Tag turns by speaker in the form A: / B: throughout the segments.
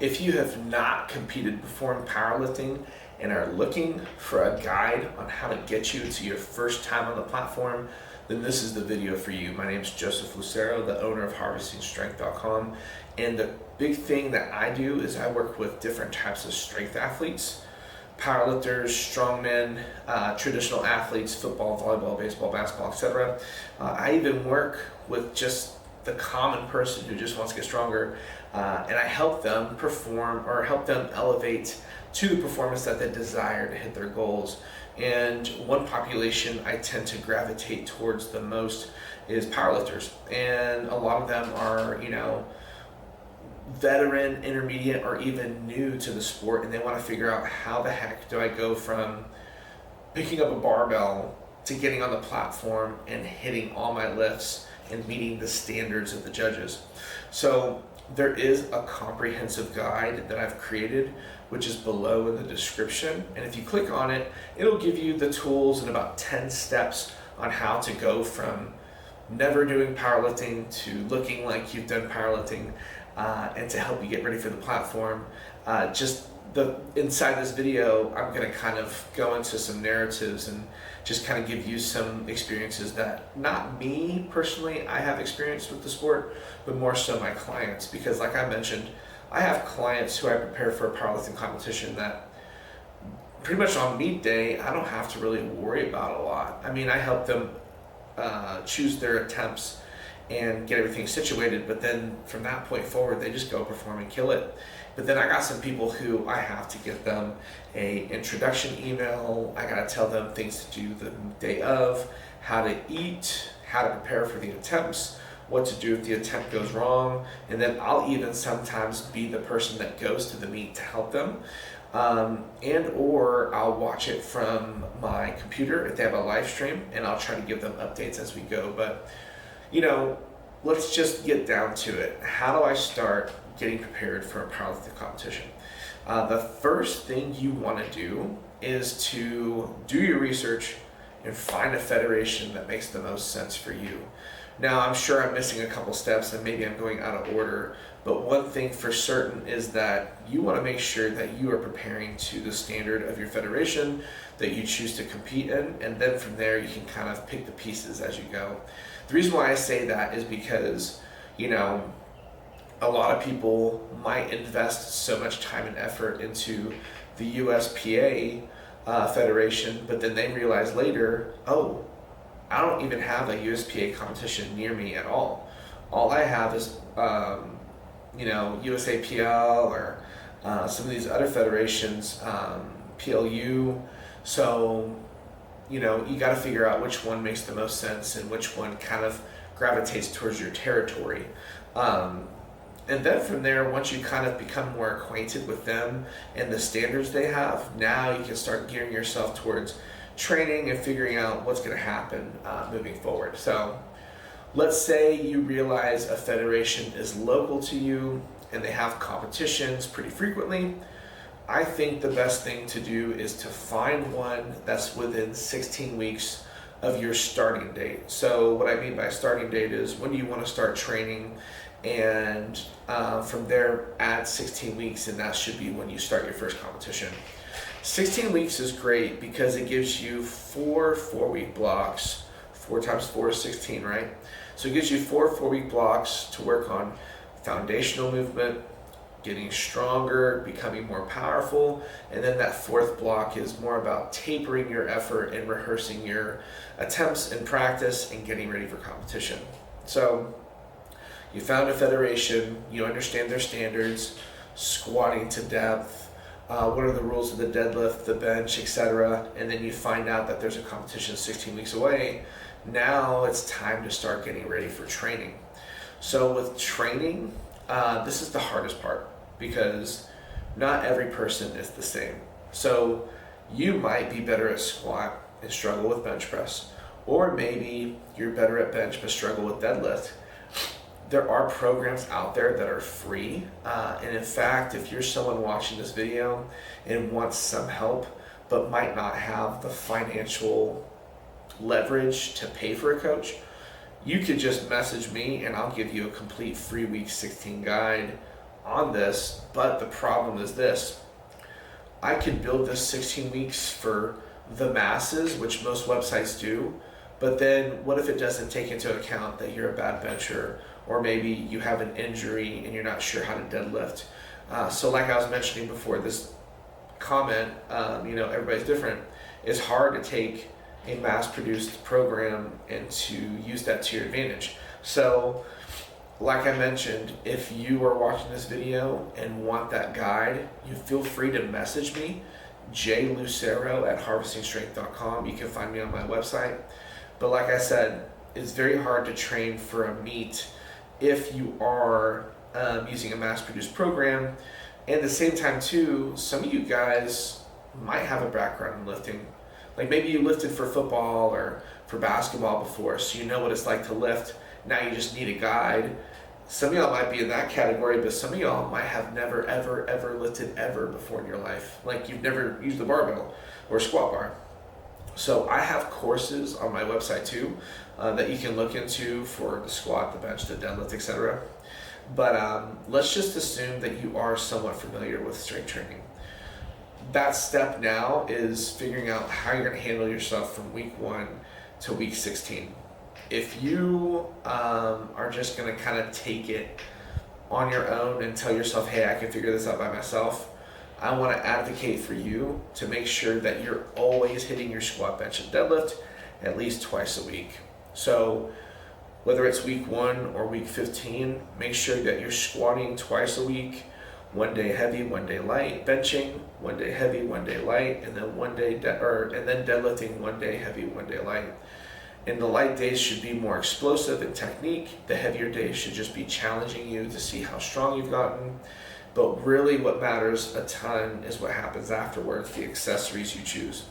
A: If you have not competed before in powerlifting and are looking for a guide on how to get you to your first time on the platform, then this is the video for you. My name is Joseph Lucero, the owner of HarvestingStrength.com. And the big thing that I do is I work with different types of strength athletes, powerlifters, strongmen, traditional athletes, football, volleyball, baseball, basketball, etc. I even work with just the common person who just wants to get stronger, and I help them perform or help them elevate to the performance that they desire to hit their goals. And one population I tend to gravitate towards the most is powerlifters, and a lot of them are, veteran, intermediate, or even new to the sport, and they want to figure out how the heck do I go from picking up a barbell to getting on the platform and hitting all my lifts and meeting the standards of the judges. So there is a comprehensive guide that I've created, which is below in the description. And if you click on it, it'll give you the tools and about 10 steps on how to go from never doing powerlifting to looking like you've done powerlifting, and to help you get ready for the platform. Inside this video, I'm going to kind of go into some narratives and just kind of give you some experiences that not me personally, I have experienced with the sport, but more so my clients. Because like I mentioned, I have clients who I prepare for a powerlifting competition that pretty much on meet day, I don't have to really worry about a lot. I mean, I help them choose their attempts and get everything situated, but then from that point forward, they just go perform and kill it. But then I got some people who I have to get them a introduction email. I gotta tell them things to do the day of, how to eat, how to prepare for the attempts, what to do if the attempt goes wrong, and then I'll even sometimes be the person that goes to the meet to help them, and or I'll watch it from my computer if they have a live stream, and I'll try to give them updates as we go. But let's just get down to it. How do I start getting prepared for a powerlifting competition? The first thing you want to do is to do your research and find a federation that makes the most sense for you. Now, I'm sure I'm missing a couple steps and maybe I'm going out of order, but one thing for certain is that you want to make sure that you are preparing to the standard of your federation that you choose to compete in, and then from there you can kind of pick the pieces as you go. The reason why I say that is because, a lot of people might invest so much time and effort into the USPA federation, but then they realize later, oh, I don't even have a USPA competition near me at all. All I have is, USAPL or some of these other federations, PLU. So, you got to figure out which one makes the most sense and which one kind of gravitates towards your territory. And then from there, once you kind of become more acquainted with them and the standards they have, now you can start gearing yourself towards training and figuring out what's going to happen moving forward. So let's say you realize a federation is local to you and they have competitions pretty frequently. I think the best thing to do is to find one that's within 16 weeks of your starting date. So what I mean by starting date is when do you want to start training, and from there add 16 weeks, and that should be when you start your first competition. 16 weeks is great because it gives you 4 4-week blocks. 4 times 4 is 16, right? So it gives you 4 4-week blocks to work on foundational movement, getting stronger, becoming more powerful, and then that 4th block is more about tapering your effort and rehearsing your attempts in practice and getting ready for competition. So you found a federation, you understand their standards, squatting to depth, what are the rules of the deadlift, the bench, etc., and then you find out that there's a competition 16 weeks away. Now it's time to start getting ready for training. So with training, this is the hardest part because not every person is the same. So you might be better at squat and struggle with bench press, or maybe you're better at bench but struggle with deadlift. There are programs out there that are free, and in fact, if you're someone watching this video and wants some help but might not have the financial leverage to pay for a coach, you could just message me and I'll give you a complete free week 16 guide on this, but the problem is this. I could build this 16 weeks for the masses, which most websites do, but then what if it doesn't take into account that you're a bad bencher, or maybe you have an injury and you're not sure how to deadlift? So like I was mentioning before, this comment, everybody's different. It's hard to take a mass-produced program and to use that to your advantage. So like I mentioned, if you are watching this video and want that guide, you feel free to message me, jlucero@harvestingstrength.com. You can find me on my website. But like I said, it's very hard to train for a meet if you are using a mass-produced program. And at the same time too, some of you guys might have a background in lifting. Like maybe you lifted for football or for basketball before, so you know what it's like to lift. Now you just need a guide. Some of y'all might be in that category, but some of y'all might have never, ever lifted ever before in your life. Like you've never used a barbell or a squat bar. So I have courses on my website too that you can look into for the squat, the bench, the deadlift, etc. But let's just assume that you are somewhat familiar with strength training. That step now is figuring out how you're going to handle yourself from week 1 to week 16. If you are just going to kind of take it on your own and tell yourself, hey, I can figure this out by myself, I want to advocate for you to make sure that you're always hitting your squat, bench, and deadlift at least twice a week. So whether it's week 1 or week 15, make sure that you're squatting twice a week, 1 day heavy, 1 day light, benching 1 day heavy, 1 day light, and then and then deadlifting 1 day heavy, 1 day light. And the light days should be more explosive in technique. The heavier days should just be challenging you to see how strong you've gotten. But really what matters a ton is what happens afterwards, the accessories you choose.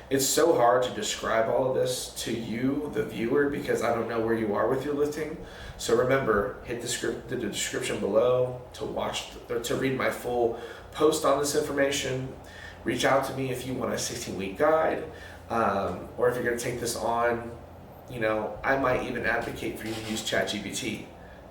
A: It's so hard to describe all of this to you, the viewer, because I don't know where you are with your lifting. So remember, hit the description below to watch or to read my full post on this information. Reach out to me if you want a 16-week guide, or if you're going to take this on. I might even advocate for you to use ChatGPT.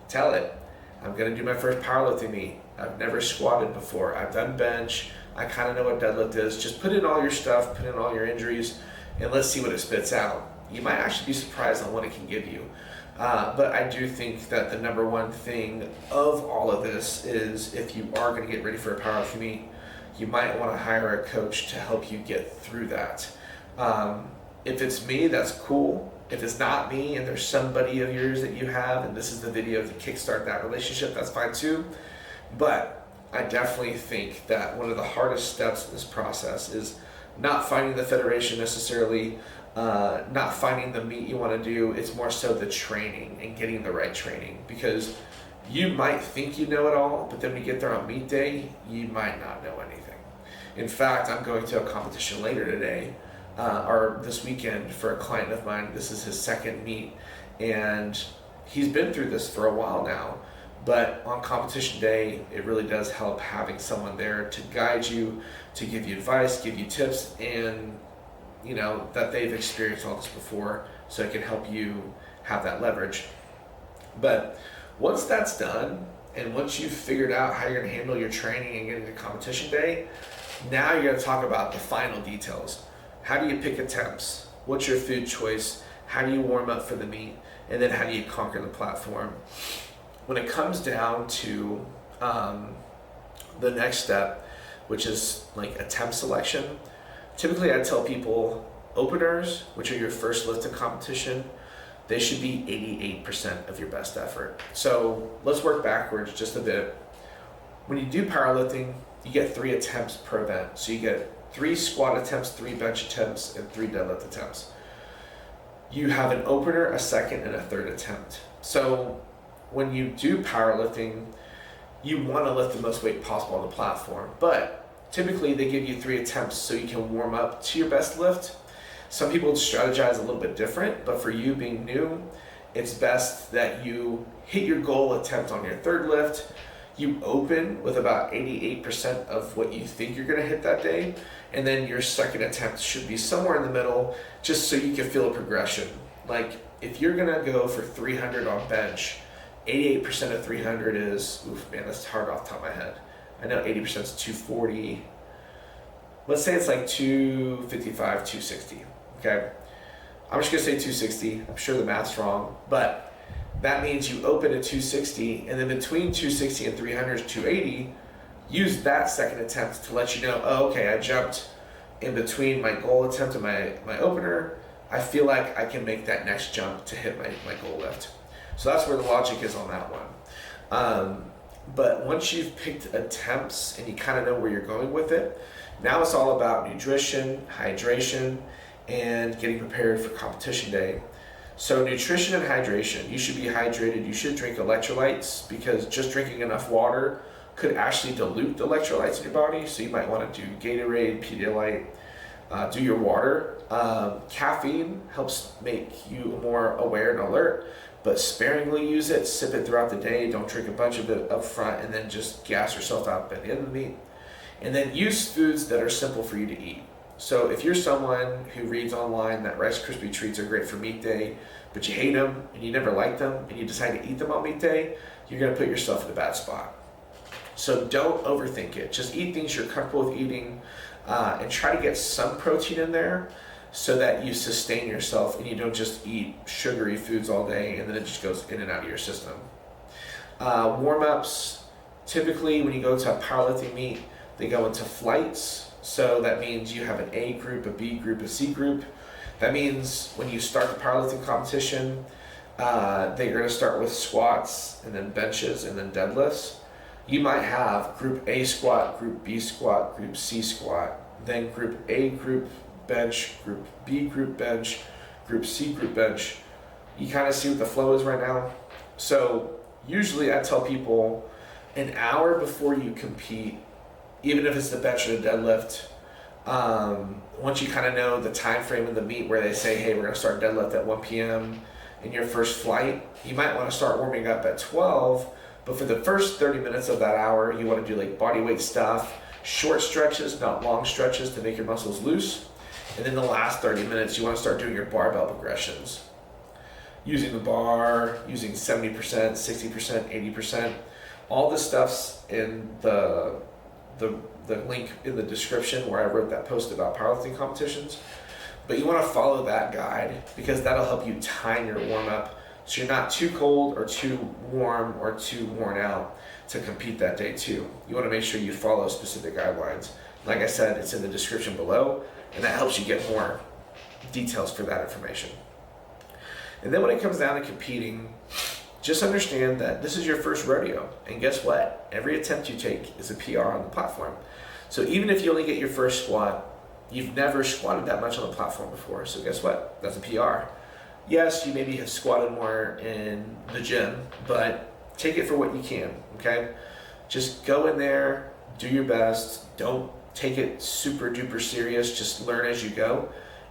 A: Tell it, I'm going to do my first powerlifting meet. I've never squatted before. I've done bench. I kind of know what deadlift is. Just put in all your stuff, put in all your injuries, and let's see what it spits out. You might actually be surprised on what it can give you. But I do think that the number one thing of all of this is if you are going to get ready for a powerlifting meet, you might want to hire a coach to help you get through that. If it's me, that's cool. If it's not me and there's somebody of yours that you have, and this is the video to kickstart that relationship, that's fine too. But I definitely think that one of the hardest steps in this process is not finding the federation necessarily, not finding the meet you want to do. It's more so the training and getting the right training, because you might think you know it all, but then when you get there on meet day, you might not know anything. In fact, I'm going to a competition later today, or this weekend, for a client of mine. This is his second meet, and he's been through this for a while now. But on competition day, it really does help having someone there to guide you, to give you advice, give you tips, and that they've experienced all this before, so it can help you have that leverage. But once that's done, and once you've figured out how you're going to handle your training and getting to competition day, now you're going to talk about the final details. How do you pick attempts? What's your food choice? How do you warm up for the meet? And then how do you conquer the platform? When it comes down to the next step, which is like attempt selection, typically I tell people openers, which are your first lift in competition, they should be 88% of your best effort. So let's work backwards just a bit. When you do powerlifting, you get 3 attempts per event. So you get 3 squat attempts, 3 bench attempts, and 3 deadlift attempts. You have an opener, a second, and a third attempt. So when you do powerlifting, you want to lift the most weight possible on the platform, but typically they give you 3 attempts so you can warm up to your best lift. Some people strategize a little bit different, but for you being new, it's best that you hit your goal attempt on your third lift. You open with about 88% of what you think you're going to hit that day, and then your second attempt should be somewhere in the middle, just so you can feel a progression. Like if you're going to go for 300 on bench 88% of 300 is, oof, man, that's hard off the top of my head. I know 80% is 240. Let's say it's like 255, 260, okay? I'm just gonna say 260. I'm sure the math's wrong, but that means you open at 260, and then between 260 and 300 is 280. Use that second attempt to let you know, oh, okay, I jumped in between my goal attempt and my opener. I feel like I can make that next jump to hit my goal lift. So that's where the logic is on that one. But once you've picked attempts and you kind of know where you're going with it, now it's all about nutrition, hydration, and getting prepared for competition day. So nutrition and hydration, you should be hydrated. You should drink electrolytes, because just drinking enough water could actually dilute the electrolytes in your body. So you might want to do Gatorade, Pedialyte, do your water. Caffeine helps make you more aware and alert, but sparingly use it. Sip it throughout the day. Don't drink a bunch of it up front and then just gas yourself out by the end of the meet. And then use foods that are simple for you to eat. So if you're someone who reads online that Rice Krispie treats are great for meat day, but you hate them and you never liked them and you decide to eat them on meat day, you're going to put yourself in a bad spot. So don't overthink it. Just eat things you're comfortable with eating, and try to get some protein in there so that you sustain yourself and you don't just eat sugary foods all day and then it just goes in and out of your system. Warm-ups, typically when you go to a powerlifting meet, they go into flights. So that means you have an A group, a B group, a C group. That means when you start the powerlifting competition, they're going to start with squats and then benches and then deadlifts. You might have group A squat, group B squat, group C squat, then group A group bench, group B group bench, group C group bench. You kind of see what the flow is right now. So usually I tell people an hour before you compete, even if it's the bench or the deadlift, once you kind of know the time frame of the meet where they say, hey, we're going to start deadlift at 1 p.m. in your first flight, you might want to start warming up at 12. But for the first 30 minutes of that hour, you want to do like body weight stuff, short stretches, not long stretches to make your muscles loose. And then the last 30 minutes, you want to start doing your barbell progressions. Using the bar, using 70%, 60%, 80%. All this stuff's in the link in the description where I wrote that post about powerlifting competitions. But you want to follow that guide because that'll help you time your warm-up so you're not too cold or too warm or too worn out to compete that day too. You want to make sure you follow specific guidelines. Like I said, it's in the description below, and that helps you get more details for that information. And then when it comes down to competing, just understand that this is your first rodeo, and guess what? Every attempt you take is a PR on the platform. So even if you only get your first squat, you've never squatted that much on the platform before, so guess what? That's a PR. Yes, you maybe have squatted more in the gym, but take it for what you can, okay? Just go in there, do your best, don't take it super duper serious, just learn as you go,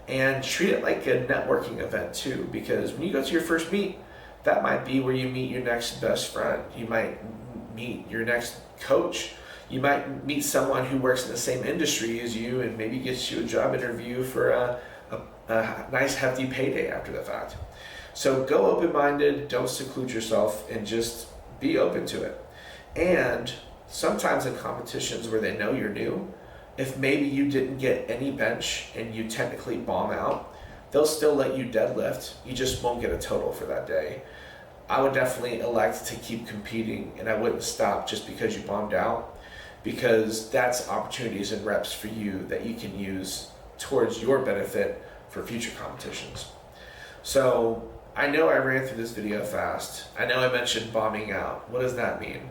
A: and treat it like a networking event too, because when you go to your first meet, that might be where you meet your next best friend. You might meet your next coach. You might meet someone who works in the same industry as you and maybe gets you a job interview for a nice hefty payday after the fact. So go open-minded, don't seclude yourself, and just be open to it. And sometimes in competitions where they know you're new, if maybe you didn't get any bench and you technically bomb out, they'll still let you deadlift. You just won't get a total for that day. I would definitely elect to keep competing, and I wouldn't stop just because you bombed out, because that's opportunities and reps for you that you can use towards your benefit for future competitions. So I know I ran through this video fast. I know I mentioned bombing out. What does that mean?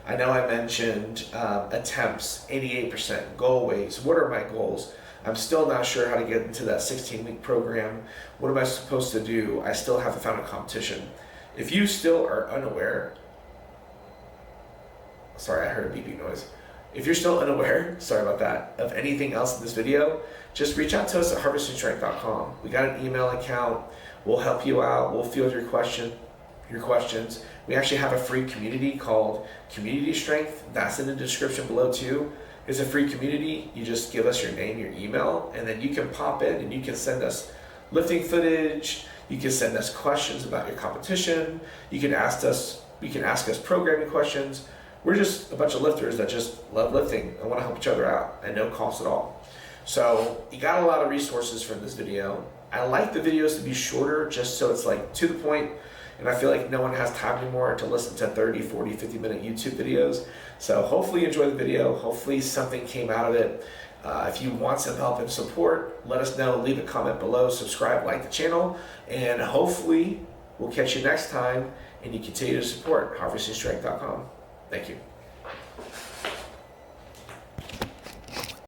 A: I know I mentioned attempts, 88%, goal weights. What are my goals? I'm still not sure how to get into that 16-week program. What am I supposed to do? I still haven't found a competition. If you still are unaware, sorry, I heard a beeping noise. If you're still unaware, sorry about that, of anything else in this video, just reach out to us at harvestingstrength.com. We got an email account. We'll help you out. We'll field your questions. We actually have a free community called Community Strength. That's in the description below too. It's a free community. You just give us your name, your email, and then you can pop in and you can send us lifting footage. You can send us questions about your competition. You can ask us You can ask us programming questions. We're just a bunch of lifters that just love lifting and want to help each other out at no cost at all. So you got a lot of resources from this video. I like the videos to be shorter just so it's like to the point, and I feel like no one has time anymore to listen to 30, 40, 50-minute YouTube videos. So hopefully you enjoyed the video. Hopefully something came out of it. If you want some help and support, let us know. Leave a comment below, subscribe, like the channel, and hopefully we'll catch you next time and you continue to support harvestingstrength.com. Thank you.